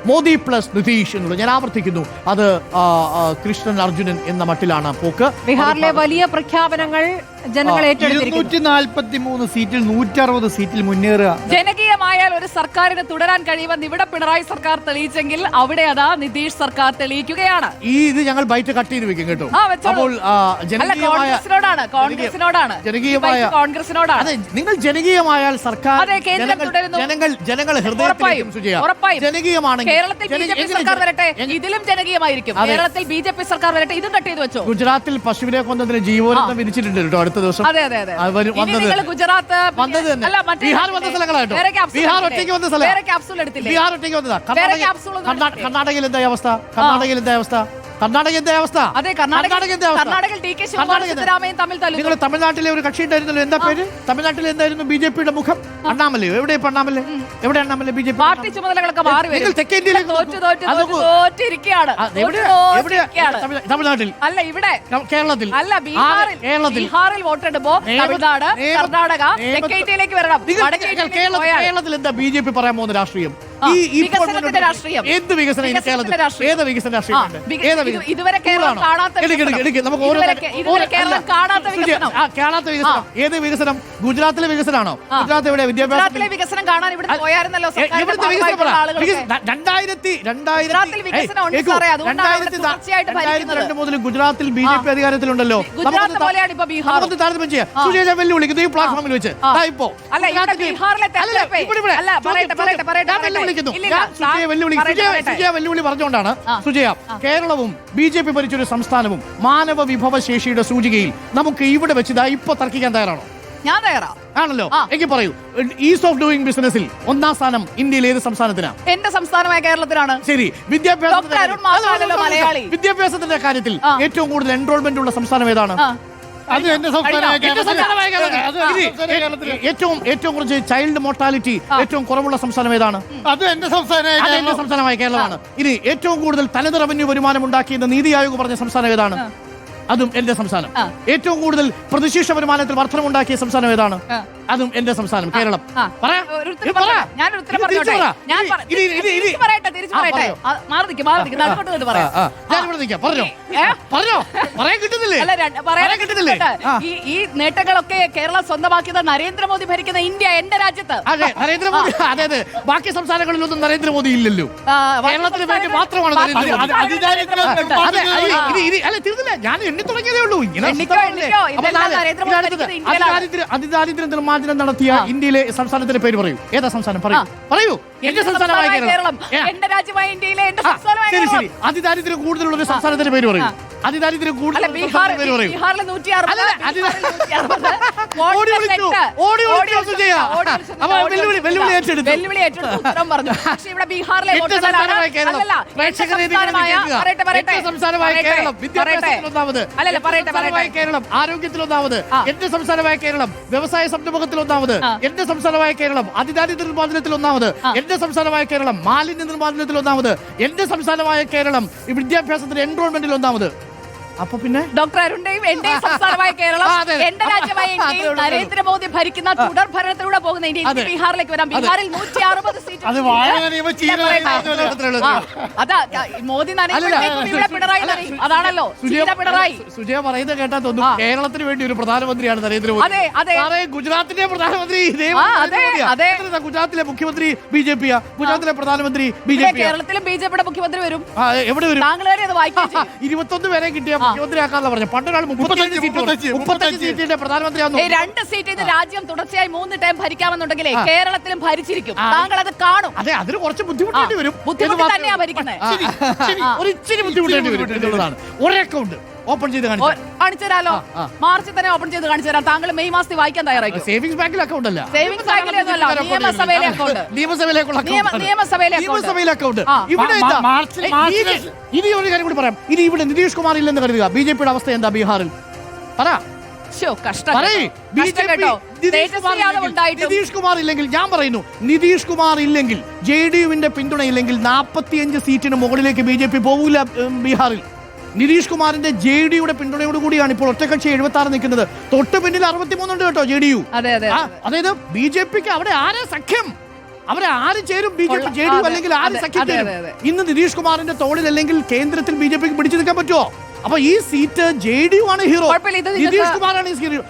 Modi plus Nitish എന്നുള്ളത്. ഞാൻ ആവർത്തിക്കുന്നു, അത് കൃഷ്ണൻ അർജുനൻ എന്ന മട്ടിലാണ് പോക്ക്. ബീഹാറിലെ വലിയ പ്രഖ്യാപനങ്ങൾ ജനങ്ങൾ ഏറ്റെടുത്തിരിക്കുന്നു. 243 സീറ്റിൽ 160 സീറ്റിൽ മുന്നേറുക. ജനകീയമായാൽ ഒരു സർക്കാരിന് തുടരാൻ കഴിയുമെന്ന് ഇവിടെ പിണറായി സർക്കാർ തെളിയിച്ചെങ്കിൽ അവിടെ അതാ നിതീഷ് സർക്കാർ തെളിയിക്കുകയാണ്. ഇത് ഞങ്ങൾ ബൈറ്റ് കട്ട് ചെയ്ത് വെക്കും കേട്ടോ. അപ്പോൾ കോൺഗ്രസിനോടാണ്. അതെ, നിങ്ങൾ ജനകീയമായാൽ സർക്കാർ ജനങ്ങൾ ഹൃദയത്തിലേക്കും ജനകീയമാണെങ്കിൽ കേരളത്തിൽ ബി.ജെ.പി. സർക്കാർ വരട്ടെ, ഇതിലും ജനകീയമായിരിക്കും. കേരളത്തിൽ ബി.ജെ.പി. സർക്കാർ വരട്ടെ, ഇതും കട്ട് ചെയ്ത് വെച്ചോ. ഗുജറാത്തിൽ പശുവിനെ കൊന്നതിന് ജീവോരന്തം വിരിച്ചിട്ടുണ്ട് കേട്ടോ അടുത്ത ദിവസം. ഗുജറാത്ത് ബീഹാർ വന്ന സ്ഥലങ്ങളായിട്ടോ. ബീഹാർ ഒറ്റയ്ക്ക് വന്ന സ്ഥലം. ബീഹാർ ഒറ്റയ്ക്ക് വന്നതാ. കർണാടകയിൽ എന്താ അവസ്ഥ? നിങ്ങൾ തമിഴ്നാട്ടിലെ ഒരു കക്ഷി ഉണ്ടായിരുന്നല്ലോ, എന്താ പേര്? തമിഴ്നാട്ടിൽ എന്തായിരുന്നു ബി.ജെ.പിയുടെ മുഖം? അണ്ണാമല്ലേ? എവിടെ അണ്ണാമല്ലേ? എവിടെ അണ്ണാമല്ലേ? ബി.ജെ.പി പാർട്ടി ചുമതലകളൊക്കെ മാറി വരും. തമിഴ്നാട്ടിൽ അല്ല, ഇവിടെ കേരളത്തിൽ അല്ല, ബീഹാറിൽ വോട്ടെടുപ്പോ തമിഴ്നാട്, കർണാടക, തെക്കേന്ത്യയിലേക്ക് വരണം. കേരളത്തിൽ എന്താ ബി.ജെ.പി പറയാൻ പോകുന്ന രാഷ്ട്രീയം? വികസനത്തിന്റെ രാഷ്ട്രീയം. എന്ത് വികസനം? ഏത് വികസന രാഷ്ട്രീയം? ഇതുവരെ കേരളം കാണാത്ത കാണാത്ത വികസനം. ഏത് വികസനം? ഗുജറാത്തിലെ വികസനമാണോ? ഗുജറാത്ത് എവിടെ? വിദ്യാഭ്യാസത്തിലെ വികസനം കാണാൻ ഇവിടെ പോയായിരുന്നല്ലോ. 2022 മുതൽ ഗുജറാത്തിൽ ബി.ജെ.പി അധികാരത്തിലുണ്ടല്ലോ. താരതമ്യം ചെയ്യാം. സുജയ വെല്ലുവിളിക്കുന്നു ഈ പ്ലാറ്റ്ഫോമിൽ വെച്ച്. ഇപ്പോ വെല്ലുവിളി പറഞ്ഞുകൊണ്ടാണ് സുജയ, കേരളവും ബി.ജെ.പി ഭരിച്ചൊരു സംസ്ഥാനവും മാനവ വിഭവശേഷിയുടെ സൂചികയിൽ നമുക്ക് ഇവിടെ വെച്ച് ഇപ്പൊ തർക്കിക്കാൻ തയ്യാറാണോ? ഞാൻ തയ്യാറാ. ആണല്ലോ. എനിക്ക് പറയൂ, ഈസ് ഓഫ് ഡൂയിങ് ബിസിനസിൽ 1ാം സ്ഥാനം ഇന്ത്യയിൽ ഏത് സംസ്ഥാനത്തിനാണ്? എന്റെ സംസ്ഥാനമായ കേരളത്തിലാണ്. ശരി, വിദ്യാഭ്യാസത്തിന്റെ കാര്യത്തിൽ ഏറ്റവും കൂടുതൽ എൻറോൾമെന്റ് ഉള്ള സംസ്ഥാനം ഏതാണ്? അത് എന്റെ ഏറ്റവും കുറച്ച് ചൈൽഡ് മോർട്ടാലിറ്റി ഏറ്റവും കുറവുള്ള സംസ്ഥാനം ഏതാണ്? അത് എന്റെ സംസ്ഥാനമായ കേരളമാണ്. ഇനി ഏറ്റവും കൂടുതൽ തനത് റവന്യൂ വരുമാനം ഉണ്ടാക്കിയെന്ന് നീതി ആയോഗ് പറഞ്ഞ സംസ്ഥാനം ഏതാണ്? അതും എന്റെ സംസ്ഥാനം. ഏറ്റവും കൂടുതൽ പ്രതിശീർഷ വരുമാനത്തിൽ വർധനമുണ്ടാക്കിയ സംസ്ഥാനം ഏതാണ്? അതും എന്റെ സംസ്ഥാനം കേരളം. ഈ നേട്ടങ്ങളൊക്കെ കേരളം സ്വന്തമാക്കിയത് നരേന്ദ്രമോദി ഭരിക്കുന്ന ഇന്ത്യ, എന്റെ രാജ്യത്ത്. അതെ, നരേന്ദ്രമോദി. അതെ, ബാക്കി സംസ്ഥാനങ്ങളിലൊന്നും നരേന്ദ്രമോദി ഇല്ലല്ലോ. കേരളത്തിന് വേണ്ടി മാത്രമാണ് തീർന്നില്ല. ഞാൻ എണ്ണി തുടങ്ങിയതേ ഉള്ളൂ. അതിദാരിദ്ര്യ നിർമ്മാർജ്ജനം നടത്തിയ ഇന്ത്യയിലെ സംസ്ഥാനത്തിന്റെ പേര് പറയൂ. ഏതാ സംസ്ഥാനം? പറയൂ. എന്റെ സംസ്ഥാനമായ കേരളം, എന്റെ രാജ്യമായ ഇന്ത്യയിലെ എന്റെ സംസ്ഥാനമായ കേരളം. ശരി, അതിദാരിദ്ര്യം കൂടുതലുള്ള ഒരു സംസ്ഥാനത്തിന്റെ പേര് പറയൂ. അതിദാരിദ്ര്യം കൂടുതൽ ബീഹാറിൽ 160. വെല്ലുവിളി ഏറ്റെടുത്തു ഉത്തരം പറഞ്ഞു. പക്ഷേ ഇവിടെ ബീഹാറിലെ കേരളം, ആരോഗ്യത്തിൽ ഒന്നാമത് എന്റെ സംസ്ഥാനമായ കേരളം, വ്യവസായ സംരംഭത്തിൽ ഒന്നാമത് എന്റെ സംസ്ഥാനമായ കേരളം, അതിദാരിദ്ര്യ നിർമ്മാർജ്ജനത്തിൽ ഒന്നാമത് എന്റെ സംസ്ഥാനമായ കേരളം, മാലിന്യ നിർമ്മാർജ്ജനത്തിൽ ഒന്നാമത് എന്റെ സംസ്ഥാനമായ കേരളം, വിദ്യാഭ്യാസത്തിന്റെ എൻറോൾമെന്റിൽ ഒന്നാമത്. അപ്പൊ പിന്നെ ഡോക്ടർ അരുണിന്റെയും എന്റെയും സംസ്ഥാനമായ കേരളം, എന്റെ രാജ്യമായ ഇന്ത്യയിൽ നരേന്ദ്രമോദി ഭരിക്കുന്ന തുടർ ഭരണത്തിലൂടെ പോകുന്ന ഇന്ത്യ. ബീഹാറിലേക്ക് വരാം. ബീഹാറിൽ 160 സീറ്റ്. മോദി പിണറായി, അതാണല്ലോ പിണറായി. സുജയ പറയുന്നത് കേട്ടാ തോന്നുന്നു കേരളത്തിന് വേണ്ടി ഒരു പ്രധാനമന്ത്രിയാണ് നരേന്ദ്രമോദി. ഗുജറാത്തിലെ പ്രധാനമന്ത്രി ഗുജറാത്തിലെ മുഖ്യമന്ത്രി ബി.ജെ.പി. ഗുജറാത്തിലെ പ്രധാനമന്ത്രി ബി.ജെ.പി. കേരളത്തിലും ബി.ജെ.പിയുടെ മുഖ്യമന്ത്രി വരും. എവിടെ വരും? താങ്കൾ വരെ അത് വായിക്കും. 21 പേരെ കിട്ടിയ മുഖ്യമന്ത്രിയാക്കാന്ന് പറഞ്ഞു. പണ്ടൊരാൾ 35 സീറ്റിന്റെ പ്രധാനമന്ത്രിയാകുന്നു. 2 സീറ്റ് ഇത് രാജ്യം തുടർച്ചയായി 3 ടൈം ഭരിക്കാമെന്നുണ്ടെങ്കിൽ കേരളത്തിലും ഭരിച്ചിരിക്കും. താങ്കൾ അത് കാണും. അതെ, അതിന് കുറച്ച് ബുദ്ധിമുട്ടേണ്ടി വരും. ബുദ്ധിമുട്ട് തന്നെയാ ഭരിക്കുന്നത്. ഒരു ഇച്ചിരി ബുദ്ധിമുട്ടേണ്ടി വരും എന്നുള്ളതാണ്. ഒരു അക്കൗണ്ട് ഓപ്പൺ ചെയ്ത് കാണിച്ചുതരാലോ. മാർച്ചിൽ തന്നെ ഓപ്പൺ ചെയ്ത് കാണിച്ചു തരാം. താങ്കൾ മെയ് മാസത്തിൽ വായിക്കാൻ തയ്യാറായിരിക്കും. സേവിംഗ്സ് ബാങ്കിൽ അക്കൗണ്ട് അല്ല, സേവിംഗ്സ് ബാങ്കിലൊന്നുമല്ല, നിയമസഭയിലെ അക്കൗണ്ട്. നിയമസഭയിലെ അക്കൗണ്ട്. ഇവിടെ ഇനി ഒരു കാര്യം കൂടി പറയാം. ഇനി ഇവിടെ നിതീഷ് കുമാർ ഇല്ലെന്ന് കരുതുക. ബി.ജെ.പിയുടെ അവസ്ഥ എന്താ ബീഹാറിൽ? പറ. നിതീഷ് കുമാർ ഇല്ലെങ്കിൽ, ഞാൻ പറയുന്നു, നിതീഷ് കുമാർ ഇല്ലെങ്കിൽ, JDUവിന്റെ പിന്തുണയില്ലെങ്കിൽ 45 സീറ്റിന് മുകളിലേക്ക് ബി.ജെ.പി പോകൂല ബീഹാറിൽ. നിതീഷ് കുമാറിന്റെ JDUയുടെ പിന്തുണയോട് കൂടിയാണ് ഇപ്പോൾ ഒറ്റക്കക്ഷി 76 നിൽക്കുന്നത്. തൊട്ട് പിന്നിൽ 63 ഉണ്ട് കേട്ടോ JDU. അതായത് ബി.ജെ.പിക്ക് അവിടെ ആരാ സഖ്യം? അവരെ ആര് ചേരും BJP JDU അല്ലെങ്കിൽ ആര് സഖ്യം ചേരും? ഇന്ന് നിതീഷ് കുമാറിന്റെ തോളിൽ അല്ലെങ്കിൽ കേന്ദ്രത്തിൽ BJPക്ക് പിടിച്ചു നിൽക്കാൻ പറ്റുമോ? അപ്പൊ ഈ സീറ്റ് JDU ആണ് ഹീറോ, കുഴപ്പമില്ല, ഇത് നിതീഷ് കുമാറാണ് ഈ ഹീറോ.